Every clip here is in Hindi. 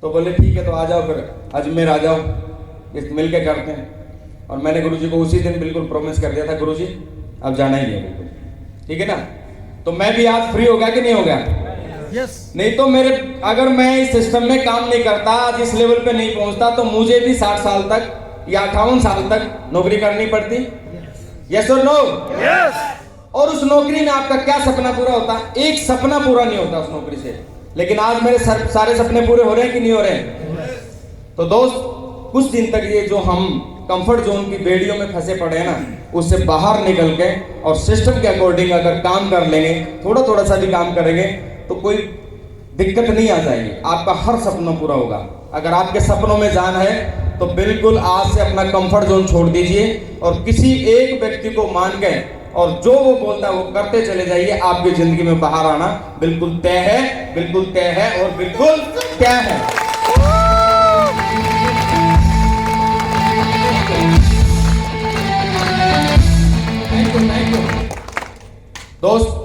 तो बोले ठीक है, तो आ जाओ फिर अजमेर आ जाओ, मिल के करते हैं। और मैंने गुरुजी को उसी दिन बिल्कुल प्रॉमिस कर दिया था, गुरुजी अब जाना ही है बिल्कुल, ठीक है ना। तो मैं भी आज फ्री हो गया कि नहीं हो गया? यस। नहीं तो मेरे, अगर मैं इस सिस्टम में काम नहीं करता, आज इस लेवल पे नहीं पहुंचता, तो मुझे भी 60 साल तक या 58 साल तक नौकरी करनी पड़ती। यस और नो? यस। और उस नौकरी में आपका क्या सपना पूरा होता? एक सपना पूरा नहीं होता उस नौकरी से। लेकिन आज मेरे सारे सपने पूरे हो रहे हैं कि नहीं हो रहे हैं? तो दोस्त, कुछ दिन तक ये जो हम कंफर्ट जोन की बेड़ियों में फंसे पड़े हैं ना, उससे बाहर निकल के और सिस्टम के अकॉर्डिंग अगर काम कर लेंगे, थोड़ा थोड़ा सा भी काम करेंगे, तो कोई दिक्कत नहीं आ जाएगी, आपका हर सपना पूरा होगा। अगर आपके सपनों में जान है तो बिल्कुल आज से अपना कंफर्ट जोन छोड़ दीजिए और किसी एक व्यक्ति को मान के और जो वो बोलता है वो करते चले जाइए। आपकी जिंदगी में बाहर आना बिल्कुल तय है, बिल्कुल तय है और बिल्कुल तय है। थैंक यू दोस्त।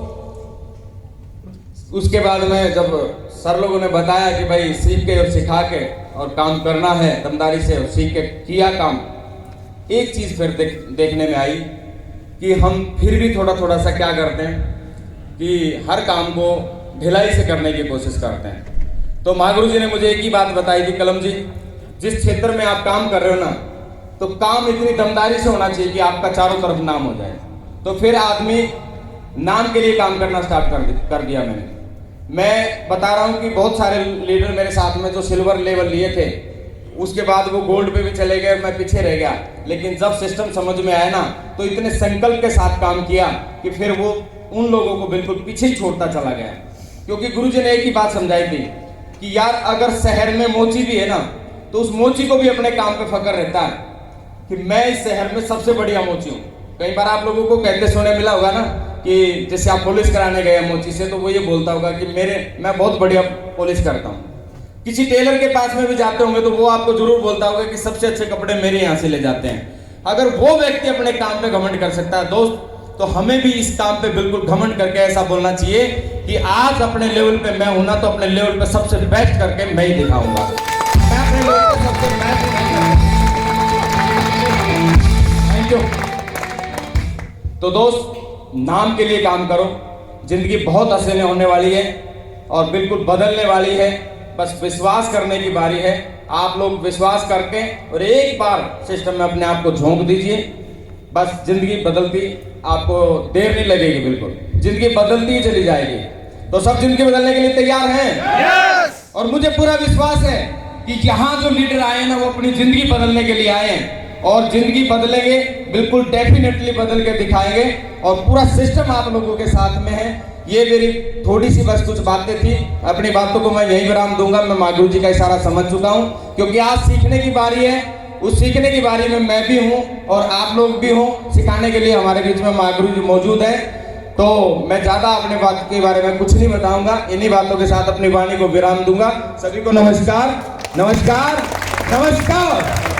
उसके बाद में जब सर लोगों ने बताया कि भाई सीख के और सिखा के और काम करना है दमदारी से, और सीख के किया काम, एक चीज फिर देखने में आई कि हम फिर भी थोड़ा थोड़ा सा क्या करते हैं कि हर काम को ढिलाई से करने की कोशिश करते हैं। तो महागुरु जी ने मुझे एक ही बात बताई कि कलम जी, जिस क्षेत्र में आप काम कर रहे हो ना, तो काम इतनी दमदारी से होना चाहिए कि आपका चारों तरफ नाम हो जाए। तो फिर आदमी नाम के लिए काम करना स्टार्ट कर दिया मैंने। मैं बता रहा हूँ कि बहुत सारे लीडर मेरे साथ में जो सिल्वर लेवल लिए थे, उसके बाद वो गोल्ड पे भी चले गए, मैं पीछे रह गया। लेकिन जब सिस्टम समझ में आया ना, तो इतने संकल्प के साथ काम किया कि फिर वो उन लोगों को बिल्कुल पीछे ही छोड़ता चला गया। क्योंकि गुरुजी ने एक ही बात समझाई थी कि यार अगर शहर में मोची भी है ना, तो उस मोची को भी अपने काम पे फक्र रहता है कि मैं इस शहर में सबसे बढ़िया मोची हूँ। कई बार आप लोगों को कहते सुने मिला होगा ना कि जैसे आप पुलिस कराने गए मोची से, तो वो ये बोलता होगा कि मैं बहुत बढ़िया पुलिस करता हूँ। किसी टेलर के पास में भी जाते होंगे तो वो आपको जरूर बोलता होगा कि सबसे अच्छे कपड़े मेरे यहाँ से ले जाते हैं। अगर वो व्यक्ति अपने काम पे घमंड कर सकता है दोस्त, तो हमें भी इस काम पे बिल्कुल घमंड करके ऐसा बोलना चाहिए कि आज अपने लेवल पे मैं हूं ना, तो अपने लेवल पे सबसे बेस्ट करके मैं ही दिखाऊंगा। मैं अपने लेवल पे सबसे बेस्ट थैंक यू। तो दोस्त, नाम के लिए काम करो, जिंदगी बहुत हसीन होने वाली है और बिल्कुल बदलने वाली है। बस विश्वास करने की बारी है। आप लोग विश्वास करके और एक बार सिस्टम में अपने आप को झोंक दीजिए, बस जिंदगी बदलती आपको देर नहीं लगेगी, बिल्कुल जिंदगी बदलती ही चली जाएगी। तो सब जिंदगी बदलने के लिए तैयार हैं? यस। और मुझे पूरा विश्वास है कि यहाँ जो लीडर आए हैं ना, वो अपनी जिंदगी बदलने के लिए आए हैं और जिंदगी बदलेंगे, बिल्कुल डेफिनेटली बदल के दिखाएंगे। और पूरा सिस्टम आप लोगों के साथ में है। ये मेरी थोड़ी सी बस कुछ बातें थी, अपनी बातों को मैं यहीं विराम दूंगा। मैं माँ गुरु जी का इशारा समझ चुका हूँ, क्योंकि आज सीखने की बारी है। उस सीखने की बारी में मैं भी हूँ और आप लोग भी हो। सिखाने के लिए हमारे बीच में माँ गुरु जी मौजूद है। तो मैं ज्यादा अपने बात के बारे में कुछ नहीं बताऊंगा, इन्हीं बातों के साथ अपनी वाणी को विराम दूंगा। सभी को नमस्कार, नमस्कार, नमस्कार।